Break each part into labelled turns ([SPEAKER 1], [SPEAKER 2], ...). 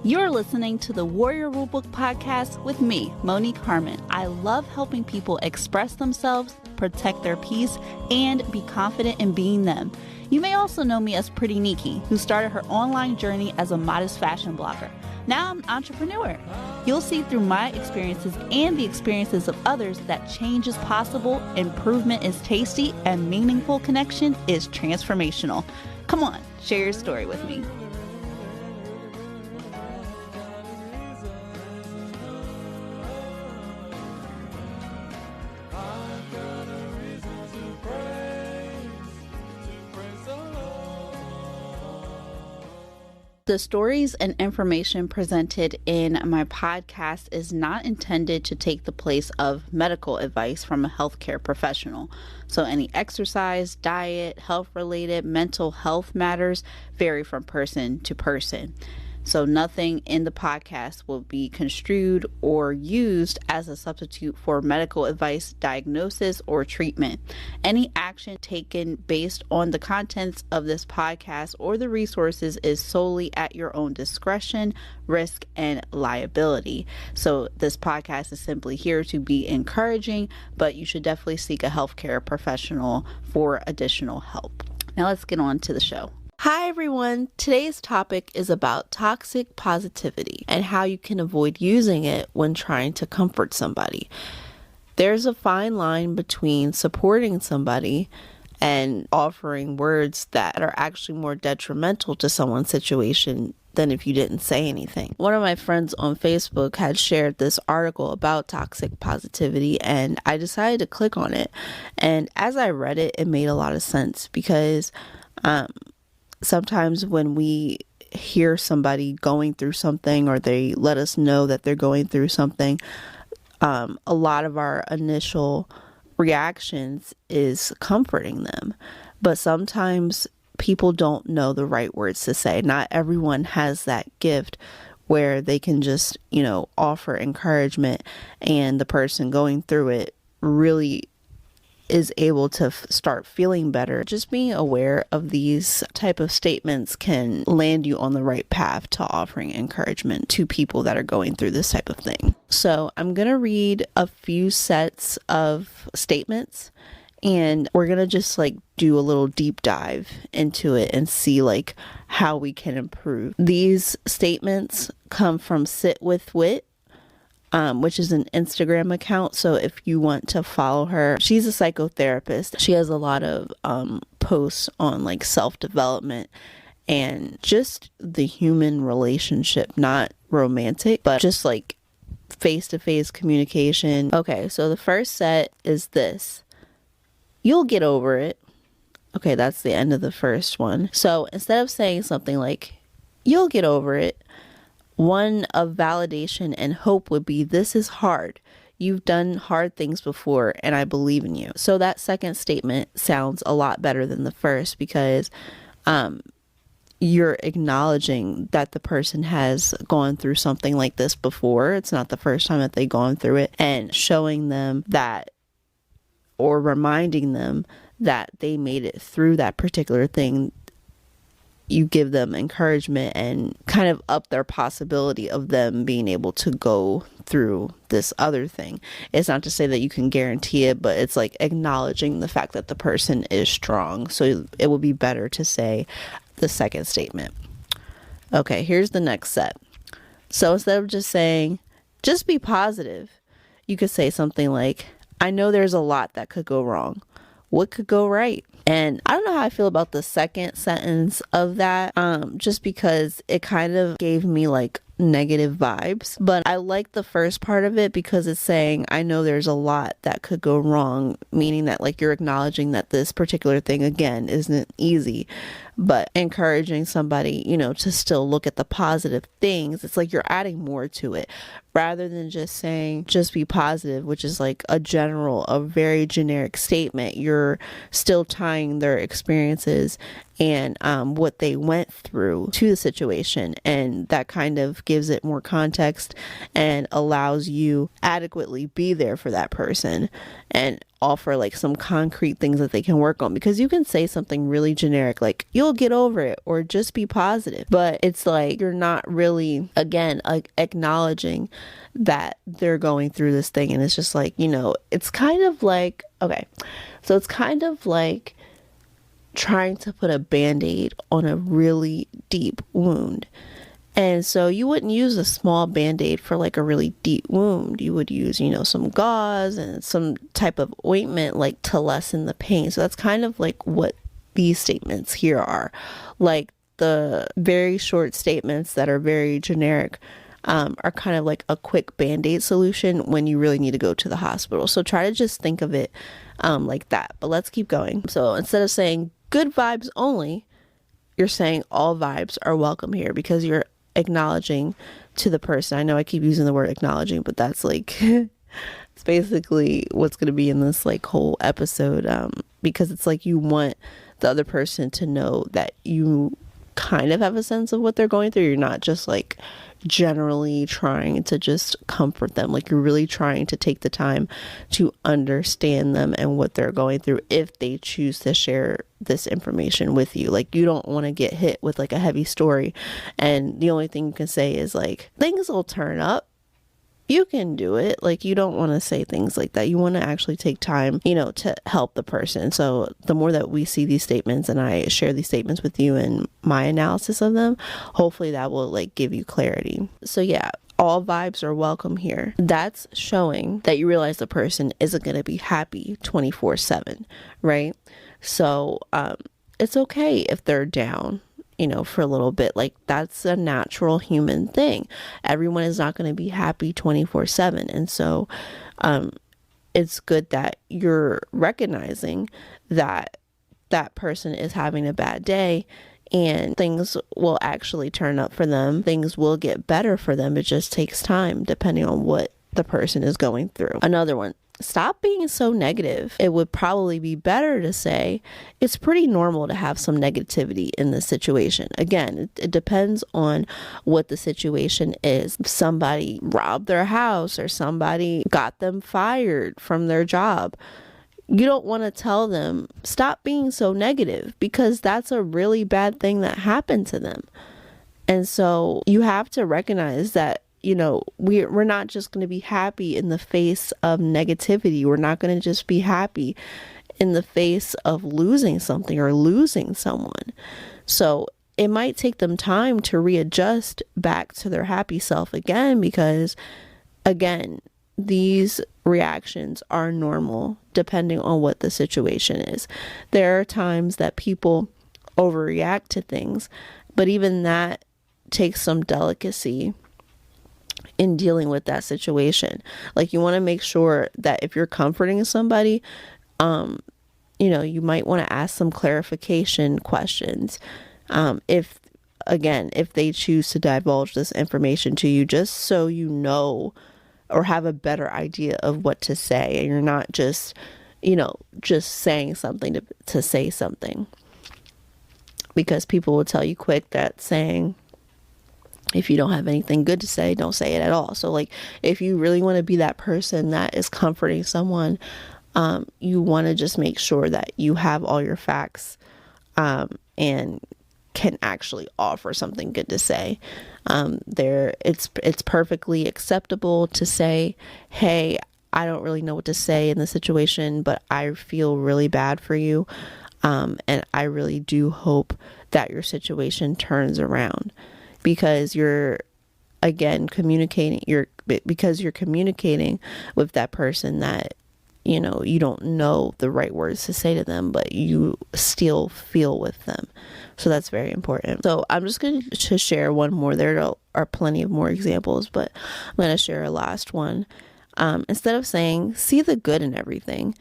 [SPEAKER 1] You're listening to the Warrior Rulebook Podcast with me, Monique Harmon. I love helping people express themselves, protect their peace, and be confident in being them. You may also know me as Pretty Nikki, who started her online journey as a modest fashion blogger. Now I'm an entrepreneur. You'll see through my experiences and the experiences of others that change is possible, improvement is tasty, and meaningful connection is transformational. Come on, share your story with me. The stories and information presented in my podcast is not intended to take the place of medical advice from a healthcare professional. So any exercise, diet, health-related, mental health matters vary from person to person. So nothing in the podcast will be construed or used as a substitute for medical advice, diagnosis, or treatment. Any action taken based on the contents of this podcast or the resources is solely at your own discretion, risk, and liability. So this podcast is simply here to be encouraging, but you should definitely seek a healthcare professional for additional help. Now let's get on to the show. Hi everyone, today's topic is about toxic positivity and how you can avoid using it when trying to comfort somebody. There's a fine line between supporting somebody and offering words that are actually more detrimental to someone's situation than if you didn't say anything. One of my friends on Facebook had shared this article about toxic positivity and I decided to click on it. And as I read it, it made a lot of sense because sometimes when we hear somebody going through something or they let us know that they're going through something, a lot of our initial reactions is comforting them. But sometimes people don't know the right words to say. Not everyone has that gift where they can just, offer encouragement and the person going through it really is able to start feeling better. Just being aware of these type of statements can land you on the right path to offering encouragement to people that are going through this type of thing. So I'm going to read a few sets of statements and we're going to just do a little deep dive into it and see how we can improve. These statements come from Sit With Wit, which is an Instagram account. So if you want to follow her, she's a psychotherapist. She has a lot of posts on self-development and just the human relationship, not romantic, but just face-to-face communication. Okay, so the first set is this. You'll get over it. Okay, that's the end of the first one. So instead of saying something like, you'll get over it, one of validation and hope would be, this is hard. You've done hard things before and I believe in you. So that second statement sounds a lot better than the first because you're acknowledging that the person has gone through something like this before. It's not the first time that they've gone through it, and showing them that or reminding them that they made it through that particular thing. You give them encouragement and kind of up their possibility of them being able to go through this other thing. It's not to say that you can guarantee it, but it's acknowledging the fact that the person is strong. So it would be better to say the second statement. Okay, here's the next set. So instead of just saying, just be positive, you could say something like, I know there's a lot that could go wrong. What could go right? And I don't know how I feel about the second sentence of that, just because it kind of gave me negative vibes. But I like the first part of it because it's saying, I know there's a lot that could go wrong, meaning that you're acknowledging that this particular thing, again, isn't easy, but encouraging somebody, to still look at the positive things. It's you're adding more to it rather than just saying, just be positive, which is a very generic statement. You're still tying their experiences and what they went through to the situation, and that kind of gives it more context and allows you adequately be there for that person and offer like some concrete things that they can work on. Because you can say something really generic like you'll get over it or just be positive, but it's like you're not really, again, like acknowledging that they're going through this thing. And it's just like, it's kind of like, okay, so it's kind of like trying to put a band-aid on a really deep wound. And so you wouldn't use a small band-aid for like a really deep wound. You would use, some gauze and some type of ointment like to lessen the pain. So that's kind of like what these statements here are. Like the very short statements that are very generic are kind of like a quick band-aid solution when you really need to go to the hospital. So try to just think of it like that. But let's keep going. So instead of saying good vibes only, you're saying all vibes are welcome here, because you're acknowledging to the person. I know I keep using the word acknowledging, but that's like it's basically what's going to be in this like whole episode, because it's like you want the other person to know that you kind of have a sense of what they're going through. You're not just like generally trying to just comfort them. Like you're really trying to take the time to understand them and what they're going through if they choose to share this information with you. Like you don't want to get hit with like a heavy story and the only thing you can say is like things will turn up, you can do it. Like you don't want to say things like that. You want to actually take time, to help the person. So the more that we see these statements and I share these statements with you and my analysis of them, hopefully that will like give you clarity. So yeah, all vibes are welcome here. That's showing that you realize the person isn't going to be happy 24/7, right? So it's okay if they're down, for a little bit. Like that's a natural human thing. Everyone is not going to be happy 24/7. And so it's good that you're recognizing that that person is having a bad day and things will actually turn up for them. Things will get better for them. It just takes time depending on what the person is going through. Another one. Stop being so negative. It would probably be better to say it's pretty normal to have some negativity in this situation. Again, it depends on what the situation is. If somebody robbed their house or somebody got them fired from their job, you don't want to tell them, stop being so negative, because that's a really bad thing that happened to them. And so you have to recognize that we're not just going to be happy in the face of negativity. We're not going to just be happy in the face of losing something or losing someone. So it might take them time to readjust back to their happy self again, because again, these reactions are normal depending on what the situation is. There are times that people overreact to things, but even that takes some delicacy in dealing with that situation. Like you want to make sure that if you're comforting somebody, you might want to ask some clarification questions. If they choose to divulge this information to you, just so you know or have a better idea of what to say, and you're not just saying something to say something, because people will tell you quick that saying, if you don't have anything good to say, don't say it at all. So like if you really want to be that person that is comforting someone, you want to just make sure that you have all your facts and can actually offer something good to say. It's perfectly acceptable to say, hey, I don't really know what to say in this situation, but I feel really bad for you. And I really do hope that your situation turns around. Because you're communicating with that person that you don't know the right words to say to them, but you still feel with them. So that's very important. So I'm just going to share one more. There are plenty of more examples, but I'm going to share a last one. Instead of saying see the good in everything,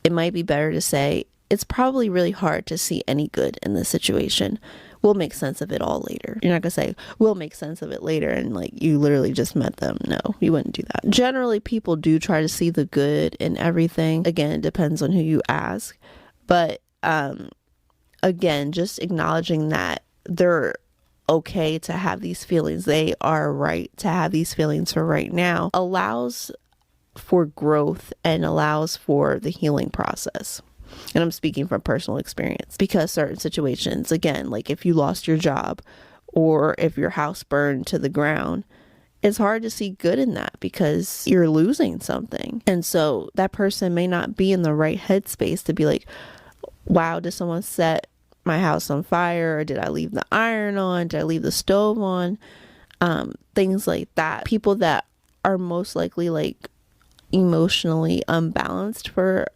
[SPEAKER 1] it might be better to say it's probably really hard to see any good in this situation. We'll make sense of it all later. You're not going to say, we'll make sense of it later, and like you literally just met them. No, you wouldn't do that. Generally, people do try to see the good in everything. Again, it depends on who you ask. But again, just acknowledging that they're okay to have these feelings, they are right to have these feelings for right now, allows for growth and allows for the healing process. And I'm speaking from personal experience, because certain situations, again, like if you lost your job or if your house burned to the ground, it's hard to see good in that because you're losing something. And so that person may not be in the right headspace to be like, wow, did someone set my house on fire? Or did I leave the iron on? Did I leave the stove on? Things like that. People that are most likely like emotionally unbalanced for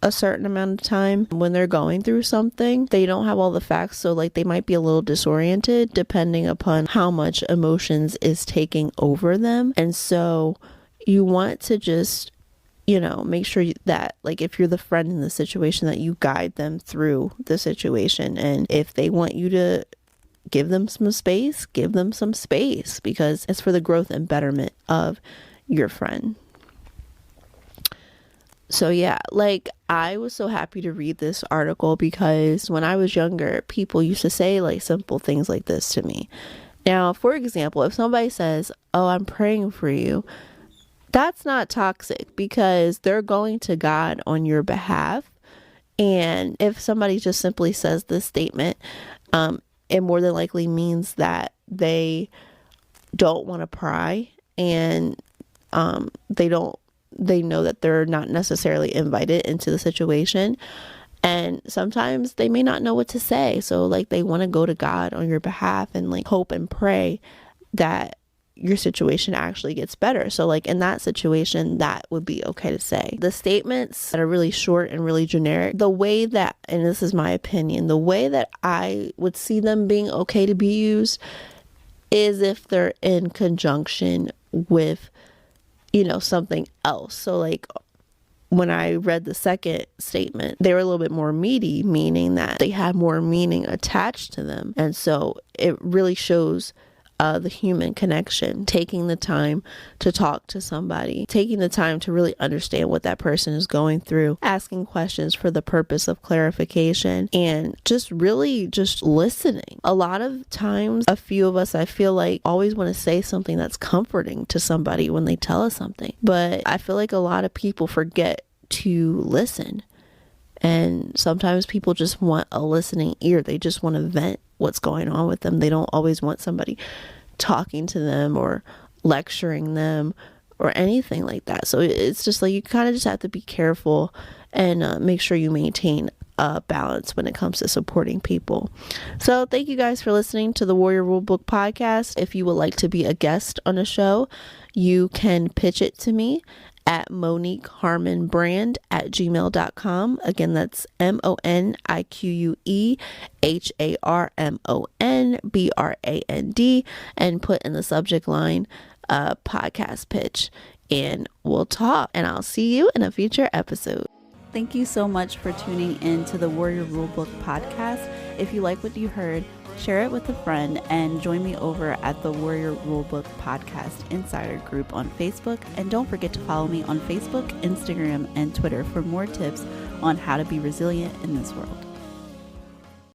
[SPEAKER 1] a certain amount of time, when they're going through something, they don't have all the facts, so like they might be a little disoriented depending upon how much emotions is taking over them. And so you want to just, make sure that, like, if you're the friend in the situation, that you guide them through the situation. And if they want you to give them some space, give them some space, because it's for the growth and betterment of your friend. So yeah, like, I was so happy to read this article because when I was younger, people used to say like simple things like this to me. Now, for example, if somebody says, "Oh, I'm praying for you," that's not toxic because they're going to God on your behalf. And if somebody just simply says this statement, it more than likely means that they don't want to pry, and they know that they're not necessarily invited into the situation. And sometimes they may not know what to say. So like they want to go to God on your behalf and like hope and pray that your situation actually gets better. So like in that situation, that would be okay to say. The statements that are really short and really generic, the way that, and this is my opinion, the way that I would see them being okay to be used is if they're in conjunction with something else. So like when I read the second statement, they were a little bit more meaty, meaning that they had more meaning attached to them. And so it really shows the human connection, taking the time to talk to somebody, taking the time to really understand what that person is going through, asking questions for the purpose of clarification, and just really just listening. A lot of times, a few of us, I feel like, always want to say something that's comforting to somebody when they tell us something. But I feel like a lot of people forget to listen. And sometimes people just want a listening ear. They just want to vent what's going on with them. They don't always want somebody talking to them or lecturing them or anything like that. So it's just like you kind of just have to be careful and make sure you maintain a balance when it comes to supporting people. So thank you guys for listening to the Warrior Rulebook podcast. If you would like to be a guest on a show, you can pitch it to me at MoniqueHarmonBrand@gmail.com. Again, that's MoniqueHarmonBrand, and put in the subject line podcast pitch, and we'll talk. And I'll see you in a future episode. Thank you so much for tuning in to the Warrior Rulebook podcast. If you like what you heard, share it with a friend and join me over at the Warrior Rulebook Podcast Insider Group on Facebook. And don't forget to follow me on Facebook, Instagram, and Twitter for more tips on how to be resilient in this world.